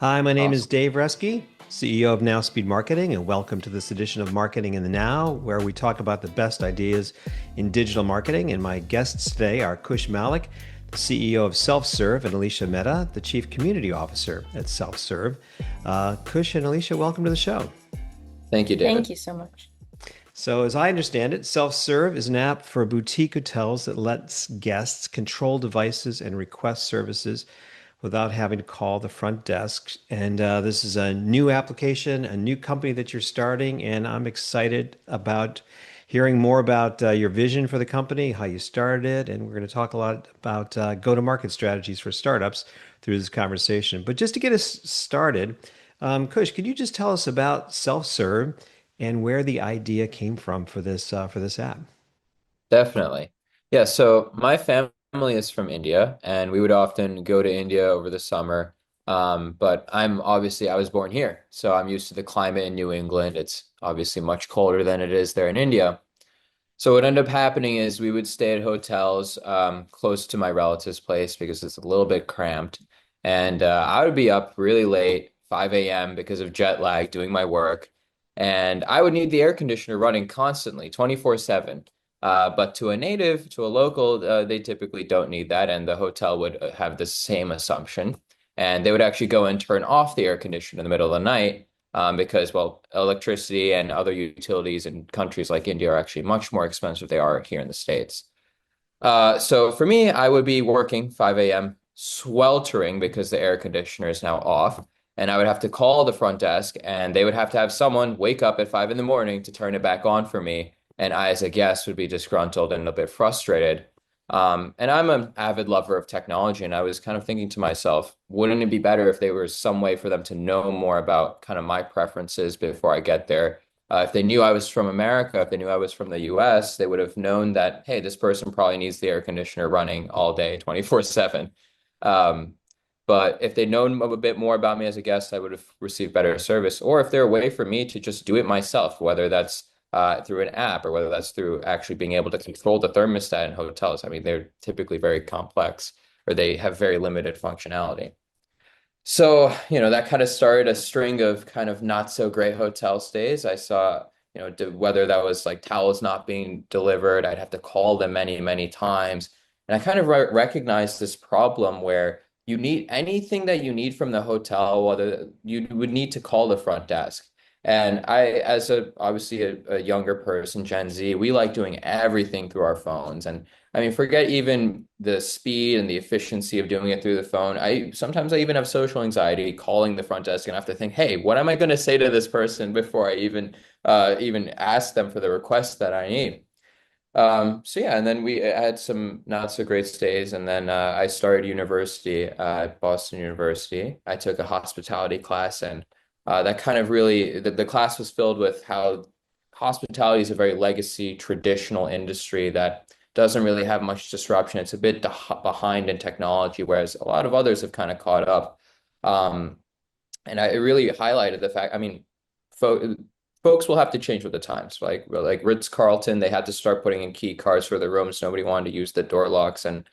Hi, my name is Awesome. Dave Resky, CEO of Now Speed Marketing, and welcome to this edition of Marketing in the Now, where we talk about the best ideas in digital marketing. And my guests today are Kush Malik, the CEO of SelfServe, and Alicia Mehta, the Chief Community Officer at SelfServe. Kush and Alicia, welcome to the show. Thank you, Thank David. you so much. So, as I understand it, SelfServe is an app for boutique hotels that lets guests control devices and request services without having to call the front desk. And this is a new application, a new company that you're starting, and I'm excited about hearing more about your vision for the company, how you started it, and we're going to talk a lot about go-to-market strategies for startups through this conversation. But just to get us started, Kush, could you just tell us about SelfServe and where the idea came from for this app? Definitely. Yeah, so my family is from India, and we would often go to India over the summer. But I was born here, so I'm used to the climate in New England. It's obviously much colder than it is there in India. So what ended up happening is we would stay at hotels close to my relative's place because it's a little bit cramped. And I would be up really late, 5 a.m. because of jet lag doing my work. And I would need the air conditioner running constantly, 24/7. But to a native, to a local, they typically don't need that. And the hotel would have the same assumption. And they would actually go and turn off the air conditioner in the middle of the night because, well, electricity and other utilities in countries like India are actually much more expensive than they are here in the States. So for me, I would be working 5 a.m., sweltering because the air conditioner is now off. And I would have to call the front desk, and they would have to have someone wake up at 5 in the morning to turn it back on for me. And I, as a guest, would be disgruntled and a bit frustrated. And I'm an avid lover of technology, and I was kind of thinking to myself, wouldn't it be better if there was some way for them to know more about kind of my preferences before I get there? If they knew I was from America, if they knew I was from the US, they would have known that, hey, this person probably needs the air conditioner running all day, 24/7. Um, but if they'd known a bit more about me as a guest, I would have received better service. Or if there a way for me to just do it myself, whether that's through an app or whether that's through actually being able to control the thermostat in hotels. I mean, they're typically very complex or they have very limited functionality. So, that kind of started a string of kind of not so great hotel stays. I saw, whether that was like towels not being delivered, I'd have to call them many, many times. And I kind of recognized this problem where you need anything that you need from the hotel, whether you would need to call the front desk. And I, as obviously a younger person, Gen Z, we like doing everything through our phones. And I mean, forget even the speed and the efficiency of doing it through the phone. I even have social anxiety calling the front desk and I have to think, hey, what am I going to say to this person before I even ask them for the request that I need? So yeah, and then we had some not so great stays, and then I started university at Boston University. I took a hospitality class, and that kind of really the class was filled with how hospitality is a very legacy, traditional industry that doesn't really have much disruption. It's a bit behind in technology, whereas a lot of others have kind of caught up. Um, and it really highlighted the fact, I mean, fo folks will have to change with the times. Like Ritz-Carlton, they had to start putting in key cards for the rooms. Nobody wanted to use the door locks and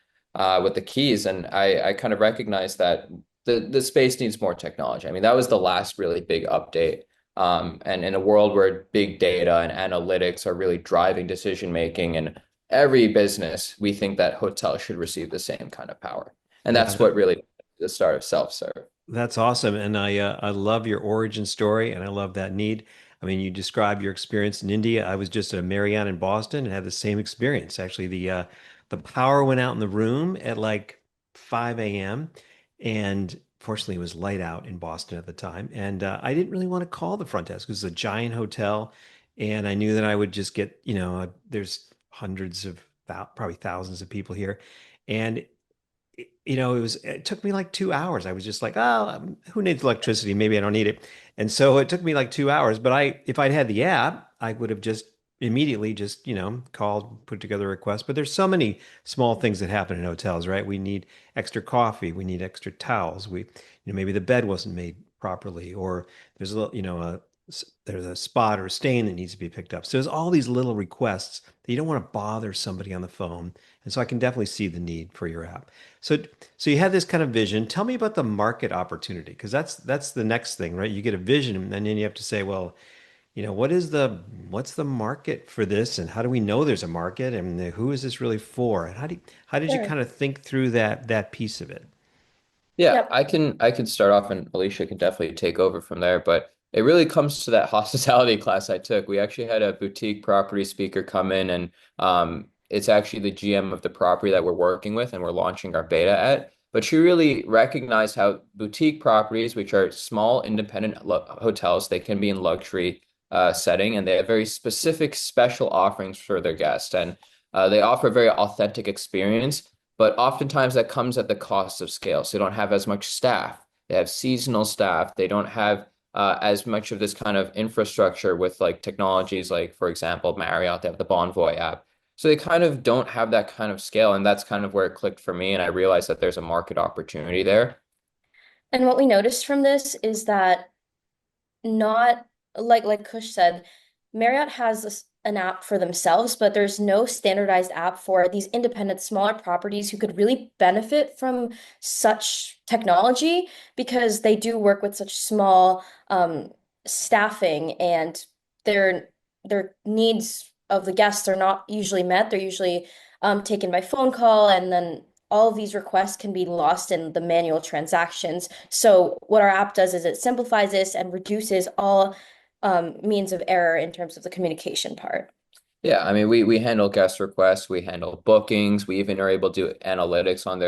with the keys. And I kind of recognized that the space needs more technology. I mean, that was the last really big update. And in a world where big data and analytics are really driving decision making in every business, we think that hotels should receive the same kind of power. And Yeah, that's what really the start of self-serve. that's awesome, and I love your origin story, and I love that need. I mean, you described your experience in India. I was just at a Marriott in Boston and had the same experience. Actually, the power went out in the room at like 5 a.m. and fortunately, it was light out in Boston at the time. And I didn't really want to call the front desk because it's a giant hotel, and I knew that I would just get, there's hundreds of probably thousands of people here, and it took me like 2 hours. I was just like, oh, who needs electricity? Maybe I don't need it. And so it took me like 2 hours. But if I'd had the app, I would have just immediately just, called, put together a request. But there's so many small things that happen in hotels, right? We need extra coffee. We need extra towels. Maybe the bed wasn't made properly, or there's a little, there's a spot or a stain that needs to be picked up. So there's all these little requests that you don't want to bother somebody on the phone And so I can definitely see the need for your app. So so you had this kind of vision. Tell me about the market opportunity, because that's the next thing, right? You get a vision and then you have to say, well, what's the market for this, and how do we know there's a market, and who is this really for? And how did you Sure. kind of think through that piece of it? Yeah, Yep. I can start off and Alicia can definitely take over from there, but it really comes to that hospitality class I took. We actually had a boutique property speaker come in and it's actually the GM of the property that we're working with and we're launching our beta at. But she really recognized how boutique properties, which are small independent hotels, they can be in luxury setting and they have very specific special offerings for their guests and they offer a very authentic experience, but oftentimes that comes at the cost of scale. So they don't have as much staff. They have seasonal staff. They don't have as much of this kind of infrastructure with like technologies like, for example, Marriott, they have the Bonvoy app. So they kind of don't have that kind of scale. And that's kind of where it clicked for me. And I realized that there's a market opportunity there. And what we noticed from this is that not like Kush said, Marriott has an app for themselves, but there's no standardized app for these independent smaller properties who could really benefit from such technology because they do work with such small staffing and their their needs of the guests are not usually met. They're usually taken by phone call and then all of these requests can be lost in the manual transactions. So what our app does is it simplifies this and reduces all means of error in terms of the communication part. Yeah, I mean, we handle guest requests, we handle bookings, we even are able to do analytics on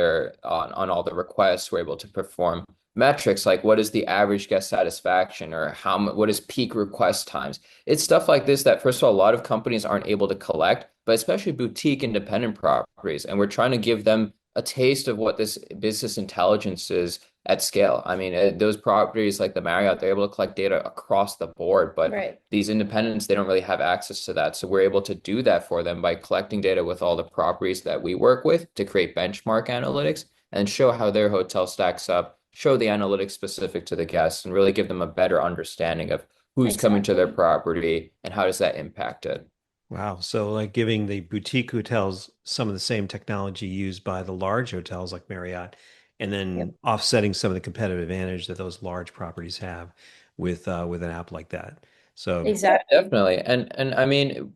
on all the requests. We're able to perform metrics like what is the average guest satisfaction or what is peak request times. It's stuff like this that first of all, a lot of companies aren't able to collect, but especially boutique independent properties. And we're trying to give them a taste of what this business intelligence is at scale. I mean, those properties like the Marriott, they're able to collect data across the board, but Right. these independents, they don't really have access to that. So we're able to do that for them by collecting data with all the properties that we work with to create benchmark analytics and show how their hotel stacks up, show the analytics specific to the guests, and really give them a better understanding of who's coming to their Exactly. property and how does that impact it. Wow. So like giving the boutique hotels some of the same technology used by the large hotels like Marriott, and Yep. then offsetting some of the competitive advantage that those large properties have with an app like that. So Yeah, Exactly. definitely. And I mean,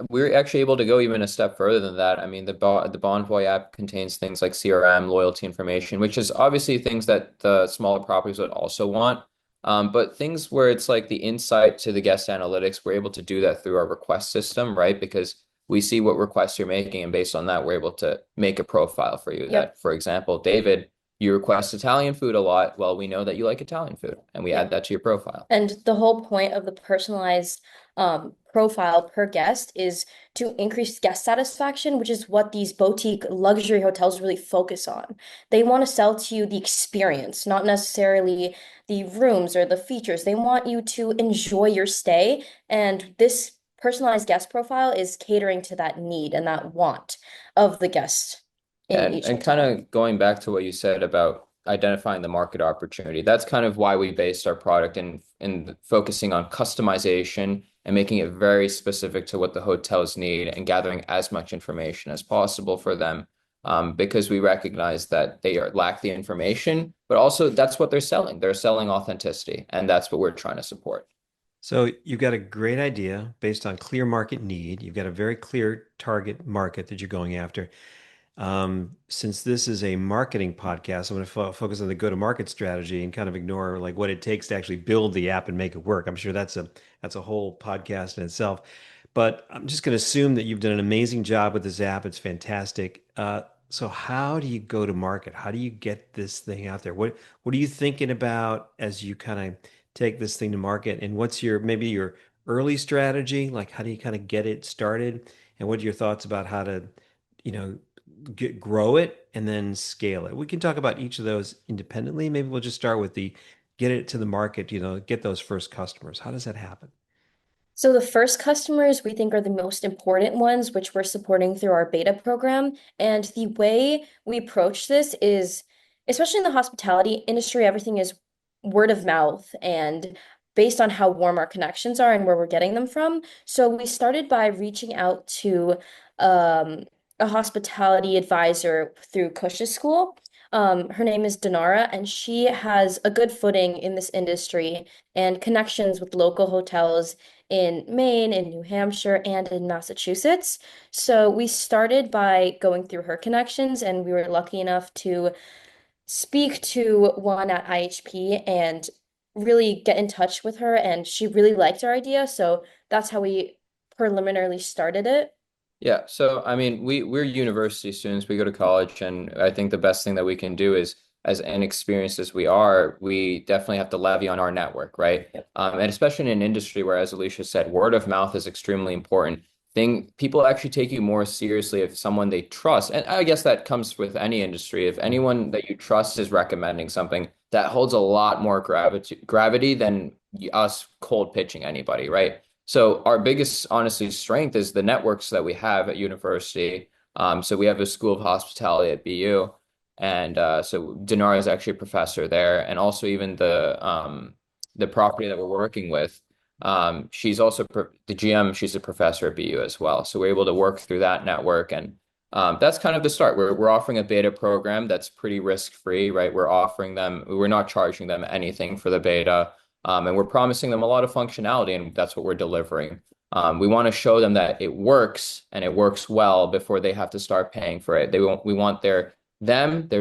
we're actually able to go even a step further than that. I mean, the Bonvoy app contains things like CRM, loyalty information, which is obviously things that the smaller properties would also want. But things where it's like the insight to the guest analytics, we're able to do that through our request system, right? Because we see what requests you're making, and based on that, we're able to make a profile for you Yep. that, for example, David, you request Italian food a lot. Well, we know that you like Italian food, and we add Yep. that to your profile. And the whole point of the personalized profile per guest is to increase guest satisfaction, which is what these boutique luxury hotels really focus on. They want to sell to you the experience, not necessarily the rooms or the features. They want you to enjoy your stay. And this personalized guest profile is catering to that need and that want of the guest Yeah, in and, each and kind hotel. of going back to what you said about identifying the market opportunity, that's kind of why we based our product in focusing on customization and making it very specific to what the hotels need and gathering as much information as possible for them. Because we recognize that lack the information, but also that's what they're selling. They're selling authenticity, and that's what we're trying to support. so you've got a great idea based on clear market need. You've got a very clear target market that you're going after. Since this is a marketing podcast, I'm going to focus on the go-to-market strategy and kind of ignore like what it takes to actually build the app and make it work. I'm sure that's a whole podcast in itself. But I'm just going to assume that you've done an amazing job with this app. It's fantastic. So how do you go to market? How do you get this thing out there? What are you thinking about as you kind of take this thing to market? And what's your maybe your early strategy? Like how do you kind of get it started? And what are your thoughts about how to, you know, grow it and then scale it? We can talk about each of those independently. Maybe we'll just start with the get it to the market, get those first customers. How does that happen? So the first customers we think are the most important ones, which we're supporting through our beta program. And the way we approach this is, especially in the hospitality industry, everything is word of mouth and based on how warm our connections are and where we're getting them from. So we started by reaching out to um, a hospitality advisor through Cush's school. Her name is Dinara, and she has a good footing in this industry and connections with local hotels in Maine, in New Hampshire, and in Massachusetts. So we started by going through her connections, and we were lucky enough to speak to one at IHP and really get in touch with her. And she really liked our idea. So that's how we preliminarily started it. Yeah, so I mean, we're university students. We go to college, and I think the best thing that we can do is, as inexperienced as we are, we definitely have to levy on our network, right? Yep. And especially in an industry where, as Alicia said, word of mouth is extremely important. People actually take you more seriously if someone they trust, and I guess that comes with any industry. If anyone that you trust is recommending something, that holds a lot more gravity than us cold pitching anybody, right? So our biggest, honestly, strength is the networks that we have at university. So we have a school of hospitality at BU, and so Dinar is actually a professor there, and also even the property that we're working with. She's also the GM. She's a professor at BU as well. So we're able to work through that network, and that's kind of the start. We're offering a beta program that's pretty risk-free, right? We're not charging them anything for the beta. And we're promising them a lot of functionality, and that's what we're delivering. We want to show them that it works and it works well before they have to start paying for it. We want their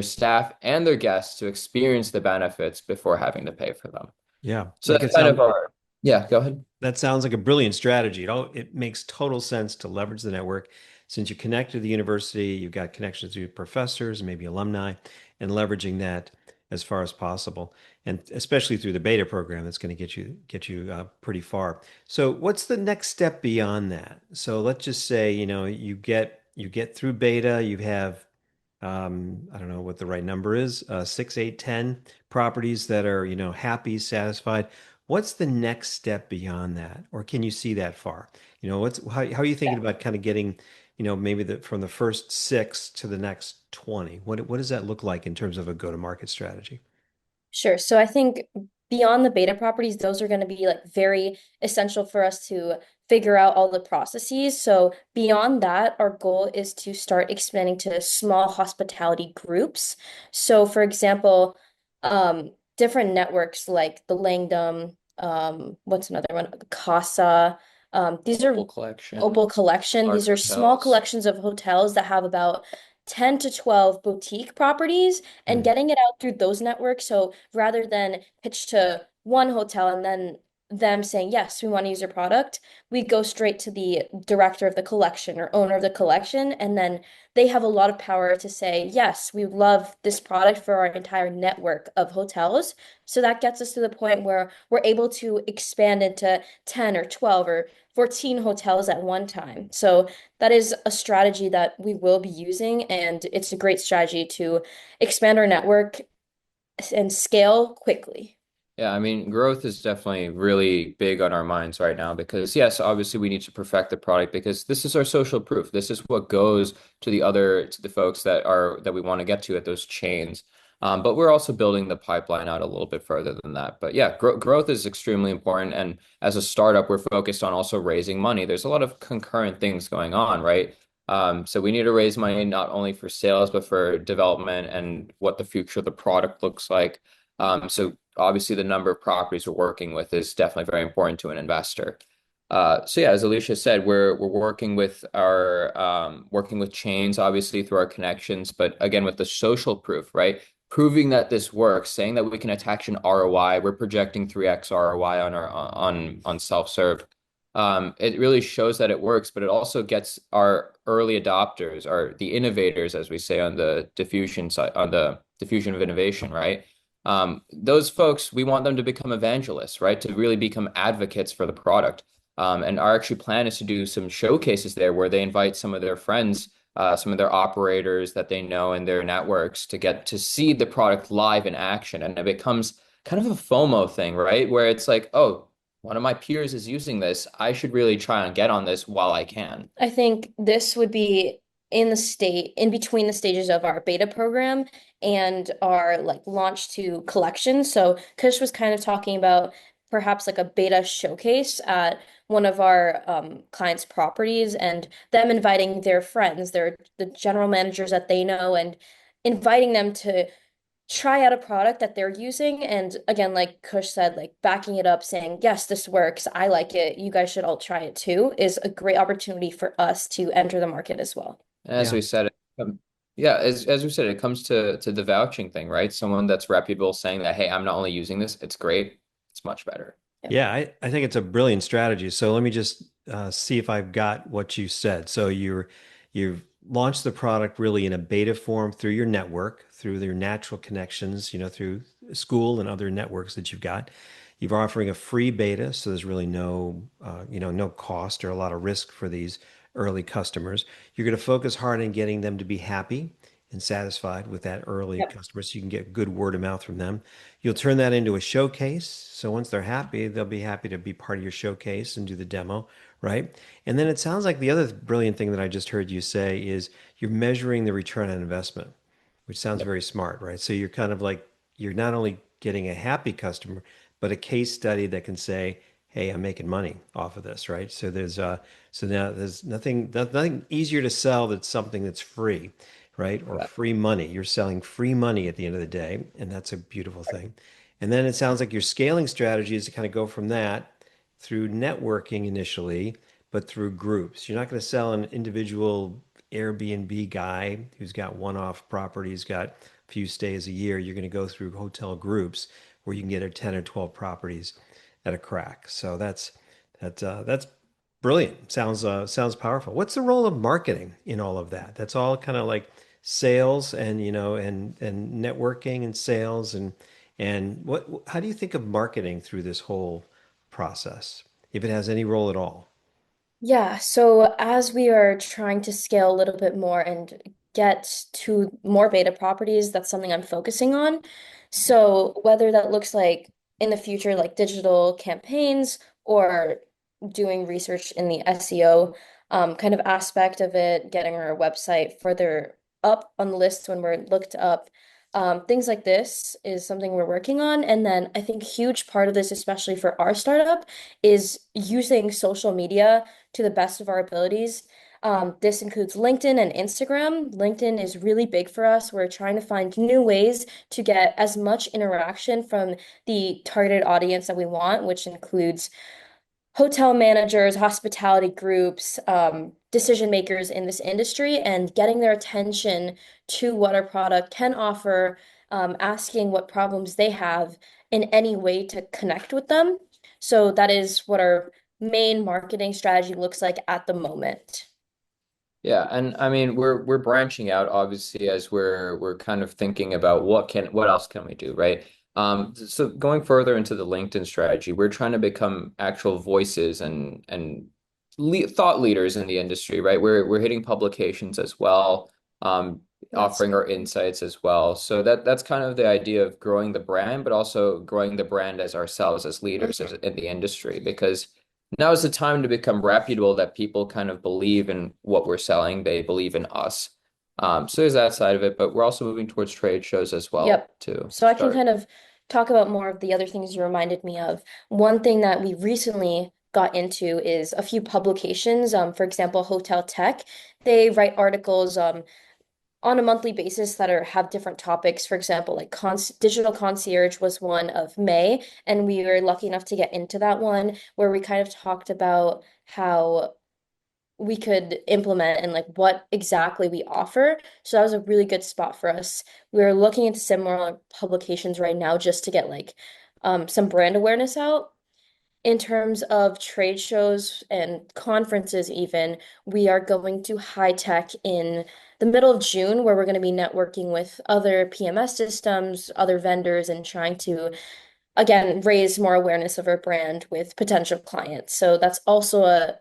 staff, and their guests to experience the benefits before having to pay for them. Yeah, So make that's it kind of sound yeah, go ahead. that sounds like a brilliant strategy. It makes total sense to leverage the network since you connect to the university, you've got connections to professors, maybe alumni, and leveraging that as far as possible. And especially through the beta program, that's going to get you pretty far. So, what's the next step beyond that? So, let's just say you get through beta, you have I don't know what the right number is, 6, 8, 10 properties that are, happy, satisfied. What's the next step beyond that? Or can you see that far? How are you thinking about kind of getting, maybe from the first six to the next 20? What does that look like in terms of a go-to-market strategy? Sure. So I think beyond the beta properties, those are going to be like very essential for us to figure out all the processes. So beyond that, our goal is to start expanding to small hospitality groups. So for example, different networks like the Langdom, what's another one? Casa. These are Opal Collection, Opal Collection. Art These are small Hotels. collections of hotels that have about 10 to 12 boutique properties and Hmm. getting it out through those networks. So rather than pitch to one hotel and then them saying, yes, we want to use your product, we go straight to the director of the collection or owner of the collection. And then they have a lot of power to say, yes, we love this product for our entire network of hotels. So that gets us to the point where we're able to expand into 10 or 12 or 14 hotels at one time. So that is a strategy that we will be using, and it's a great strategy to expand our network and scale quickly. Yeah, I mean, growth is definitely really big on our minds right now because, yes, obviously we need to perfect the product because this is our social proof. This is what goes to the folks that we want to get to at those chains. But we're also building the pipeline out a little bit further than that. But yeah, growth is extremely important. And as a startup, we're focused on also raising money. There's a lot of concurrent things going on, right? So we need to raise money not only for sales, but for development and what the future of the product looks like. So obviously the number of properties we're working with is definitely very important to an investor. So yeah, as Alicia said, we're working with chains, obviously through our connections, but again with the social proof, right? Proving that this works, saying that we can attach an ROI. We're projecting 3x ROI on SelfServe. It really shows that it works, but it also gets our early adopters, or the innovators, as we say on the diffusion side, on the diffusion of innovation, right? Those folks, we want them to become evangelists, right? To really become advocates for the product. And our actually plan is to do some showcases there where they invite some of their friends, some of their operators that they know in their networks to get to see the product live in action. And it becomes kind of a FOMO thing, right? Where it's like, oh, one of my peers is using this. I should really try and get on this while I can. I think this would be in between the stages of our beta program and our like launch to collection. So Kush was kind of talking about perhaps like a beta showcase at one of our clients' properties and them inviting their friends, the general managers that they know, and inviting them to try out a product that they're using. And again, like Kush said, like backing it up, saying, yes, this works. I like it. You guys should all try it too, is a great opportunity for us to enter the market as well. And as Yeah. we said, yeah, as we said, it comes to the vouching thing, right? Someone that's reputable saying that, hey, I'm not only using this, it's great. It's much better. Yeah. Yeah, I think it's a brilliant strategy. So let me just see if I've got what you said. So you've launched the product really in a beta form through your network, through your natural connections, through school and other networks that you've got. You're offering a free beta, so there's really no cost or a lot of risk for these early customers. You're going to focus hard on getting them to be happy and satisfied with that early Yep. customer so you can get good word of mouth from them. You'll turn that into a showcase. So once they're happy, they'll be happy to be part of your showcase and do the demo, right? And then it sounds like the other brilliant thing that I just heard you say is you're measuring the return on investment, which sounds Yep. very smart, right? So you're kind of like, you're not only getting a happy customer, but a case study that can say, hey, I'm making money off of this, right? So now there's nothing easier to sell than something that's free, right? Or free money. You're selling free money at the end of the day, and that's a beautiful thing. And then it sounds like your scaling strategy is to kind of go from that through networking initially, but through groups. You're not going to sell an individual Airbnb guy who's got one-off properties, got a few stays a year. You're going to go through hotel groups where you can get 10 or 12 properties at a crack. So that's brilliant. Sounds powerful. What's the role of marketing in all of that? That's all kind of like sales and and networking and sales and what how do you think of marketing through this whole process, if it has any role at all? Yeah, so as we are trying to scale a little bit more and get to more beta properties, that's something I'm focusing on. So whether that looks like in the future, like digital campaigns or doing research in the SEO kind of aspect of it, getting our website further up on the list when we're looked up. Things like this is something we're working on. And then I think a huge part of this, especially for our startup, is using social media to the best of our abilities. This includes LinkedIn and Instagram. LinkedIn is really big for us. We're trying to find new ways to get as much interaction from the targeted audience that we want, which includes hotel managers, hospitality groups, decision makers in this industry, and getting their attention to what our product can offer, asking what problems they have in any way to connect with them. So that is what our main marketing strategy looks like at the moment. Yeah, and I mean we're branching out obviously as we're kind of thinking about what else can we do, right? So going further into the LinkedIn strategy, we're trying to become actual voices and le thought leaders in the industry, right? We're hitting publications as well, That's offering our insights as well. So that's kind of the idea of growing the brand, but also growing the brand as ourselves as leaders in the industry because now is the time to become reputable that people kind of believe in what we're selling. They believe in us. So there's that side of it, but we're also moving towards trade shows as well Yep. to So I can start. kind of talk about more of the other things you reminded me of. One thing that we recently got into is a few publications. For example, Hotel Tech. They write articles on a monthly basis that are have different topics. For example, like digital concierge was one of May, and we were lucky enough to get into that one where we kind of talked about how we could implement and like what exactly we offer. So that was a really good spot for us. We're looking into similar publications right now just to get like some brand awareness out. In terms of trade shows and conferences, even, we are going to high tech in the middle of June, where we're going to be networking with other PMS systems, other vendors, and trying to, again, raise more awareness of our brand with potential clients. So that's also a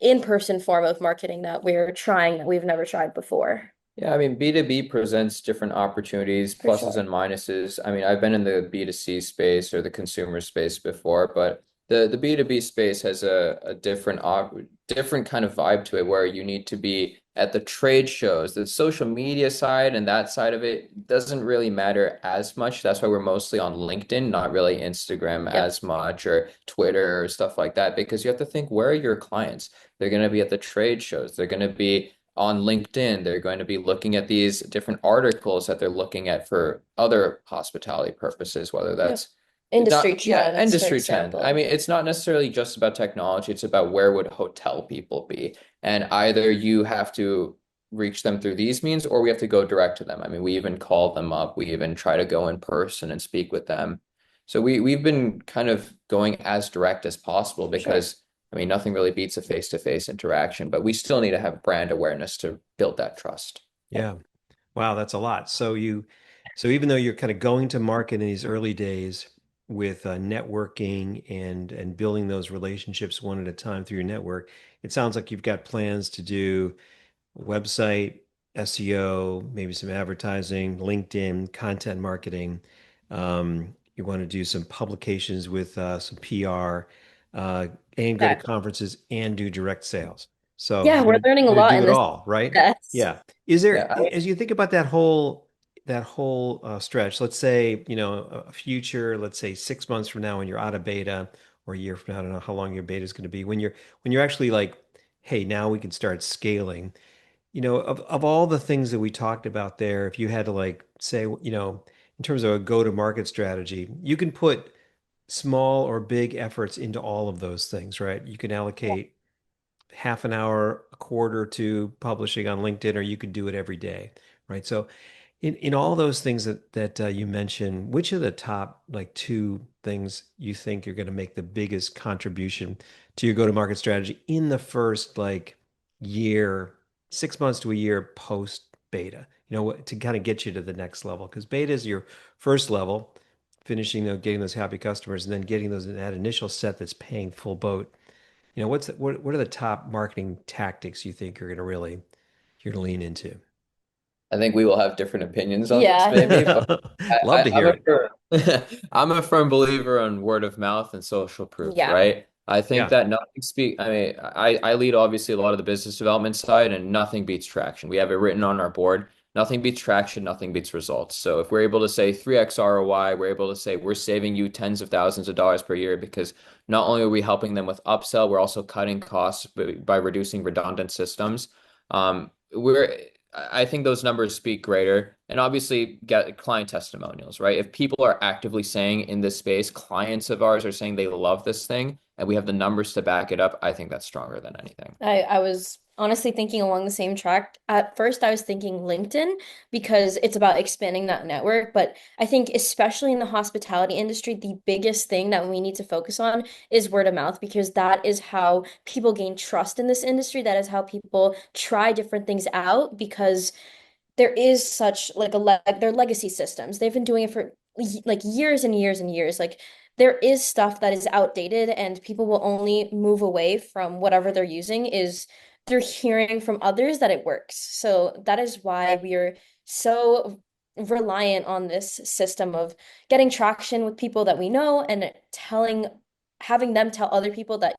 in-person form of marketing that we're trying that we've never tried before. Yeah, I mean, B2B presents different opportunities, For pluses sure. and minuses. I mean, I've been in the B2C space or the consumer space before, but the B2B space has a different kind of vibe to it where you need to be at the trade shows. The social media side and that side of it doesn't really matter as much. That's why we're mostly on LinkedIn, not really Instagram Yep. as much or Twitter or stuff like that, because you have to think, where are your clients? They're going to be at the trade shows. They're going to be on LinkedIn. They're going to be looking at these different articles that they're looking at for other hospitality purposes, whether Yep. that's Industry not, yeah, trends, for industry trend. I example. mean, it's not necessarily just about technology, it's about where would hotel people be. And either you have to reach them through these means or we have to go direct to them. I mean, we even call them up, we even try to go in person and speak with them. So we've been kind of going as direct as possible Sure. because I mean, nothing really beats a face-to-face interaction, but we still need to have brand awareness to build that trust. Yeah. Wow, that's a lot. So even though you're kind of going to market in these early days with networking and building those relationships one at a time through your network, it sounds like you've got plans to do website, SEO, maybe some advertising, LinkedIn, content marketing. You want to do some publications with some PR, uh, and go to Exactly. conferences and do direct sales. So Yeah, you're we're gonna, learning a you're gonna lot do in it this. all, right? Yes. Yeah. Is there, Yeah, as you think about that whole stretch, let's say, a future, let's say 6 months from now when you're out of beta, or a year from now, I don't know how long your beta is going to be, when you're actually like, hey, now we can start scaling. Of all the things that we talked about there, if you had to like say, in terms of a go-to-market strategy, you can put small or big efforts into all of those things, right? You can allocate half an hour, a quarter to publishing on LinkedIn, or you could do it every day, right? So in all those things that you mentioned, which are the top like two things you think you're going to make the biggest contribution to your go-to-market strategy in the first like year, 6 months to a year post beta? To kind of get you to the next level, because beta is your first level, finishing, getting those happy customers, and then getting those in that initial set that's paying full boat. What are the top marketing tactics you think you're going to lean into? I think we will have different opinions on this Yeah. maybe, but Love to I'm hear a it. firm, I'm a firm believer on word of mouth and social proof, Yeah. right? I think Yeah. that I mean, I lead obviously a lot of the business development side and nothing beats traction. We have it written on our board. Nothing beats traction, nothing beats results. So if we're able to say 3x ROI, we're able to say we're saving you tens of thousands of dollars per year because not only are we helping them with upsell, we're also cutting costs by reducing redundant systems. We're I think those numbers speak greater and obviously get client testimonials, right? If people are actively saying in this space, clients of ours are saying they love this thing and we have the numbers to back it up, I think that's stronger than anything. I was honestly thinking along the same track. At first, I was thinking LinkedIn because it's about expanding that network. But I think, especially in the hospitality industry, the biggest thing that we need to focus on is word of mouth because that is how people gain trust in this industry. That is how people try different things out because there is such like their legacy systems. They've been doing it for like years and years and years. Like there is stuff that is outdated and people will only move away from whatever they're using is through hearing from others that it works. So that is why we are so reliant on this system of getting traction with people that we know and having them tell other people that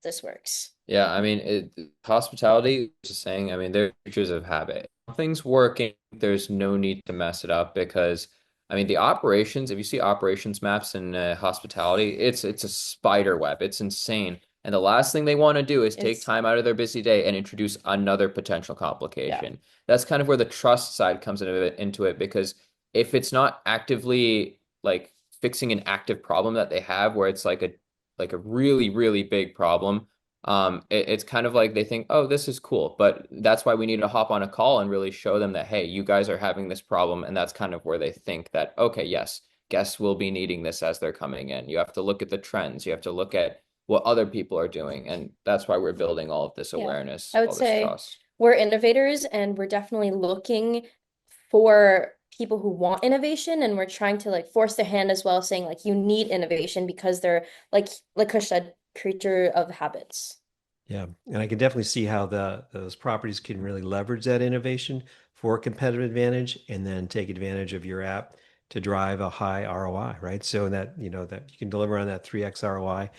this works. Yeah, I mean, hospitality, just saying, I mean, they're creatures of habit. If things working, there's no need to mess it up because, I mean, the operations, if you see operations maps in hospitality, it's a spider web. It's insane. And the last thing they want to do is take It's time out of their busy day and introduce another potential yeah. complication. That's kind of where the trust side comes into it because if it's not actively like fixing an active problem that they have, where it's like a really, really big problem it's kind of like they think, oh, this is cool, but that's why we need to hop on a call and really show them that, hey, you guys are having this problem, and that's kind of where they think that, okay, yes, guests will be needing this as they're coming in. You have to look at the trends, you have to look at what other people are doing, and that's why we're building all of this Yeah. awareness, I would all this say trust. we're innovators and we're definitely looking for people who want innovation and we're trying to like force their hand as well, saying like you need innovation because they're like Kush said, creature of habits. Yeah, and I can definitely see how those properties can really leverage that innovation for a competitive advantage, and then take advantage of your app to drive a high ROI, right? So that that you can deliver on that 3x ROI.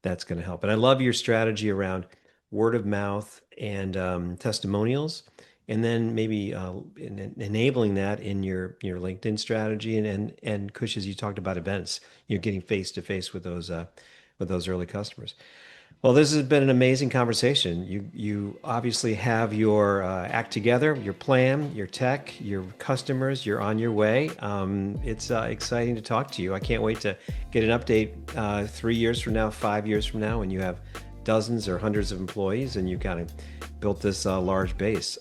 that's going to help. And I love your strategy around word of mouth and testimonials, and then maybe enabling that in your LinkedIn strategy, and Kush, as you talked about events, you're getting face to face with those early customers. Well, this has been an amazing conversation. You obviously have your act together, your plan, your tech, your customers. You're on your way. It's exciting to talk to you. I can't wait to get an update 3 years from now, 5 years from now, when you have dozens or hundreds of employees and you kind of built this large base.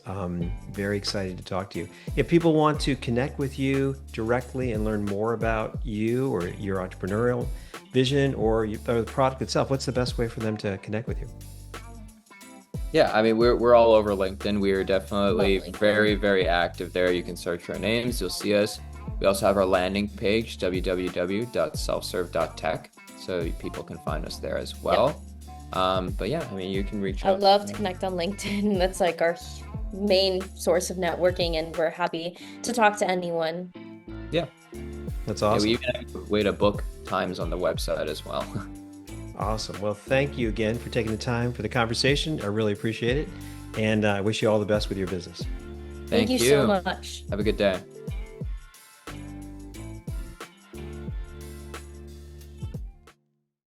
Very excited to talk to you. If people want to connect with you directly and learn more about you or your entrepreneurial vision or the product itself, what's the best way for them to connect with you? Yeah, I mean, we're all over LinkedIn. We are definitely Lovely. very, very active there. You can search our names, you'll see us. We also have our landing page, www.selfserve.tech, so people can find us there as well. But yeah, I mean, you can reach I out. love to connect on LinkedIn. That's like our main source of networking, and we're happy to talk to anyone. Yeah. That's Yeah, we awesome. even have a way to book times on the website as well. Awesome. Well, thank you again for taking the time for the conversation. I really appreciate it. And I wish you all the best with your business. Thank you Thank so you. much. Have a good day.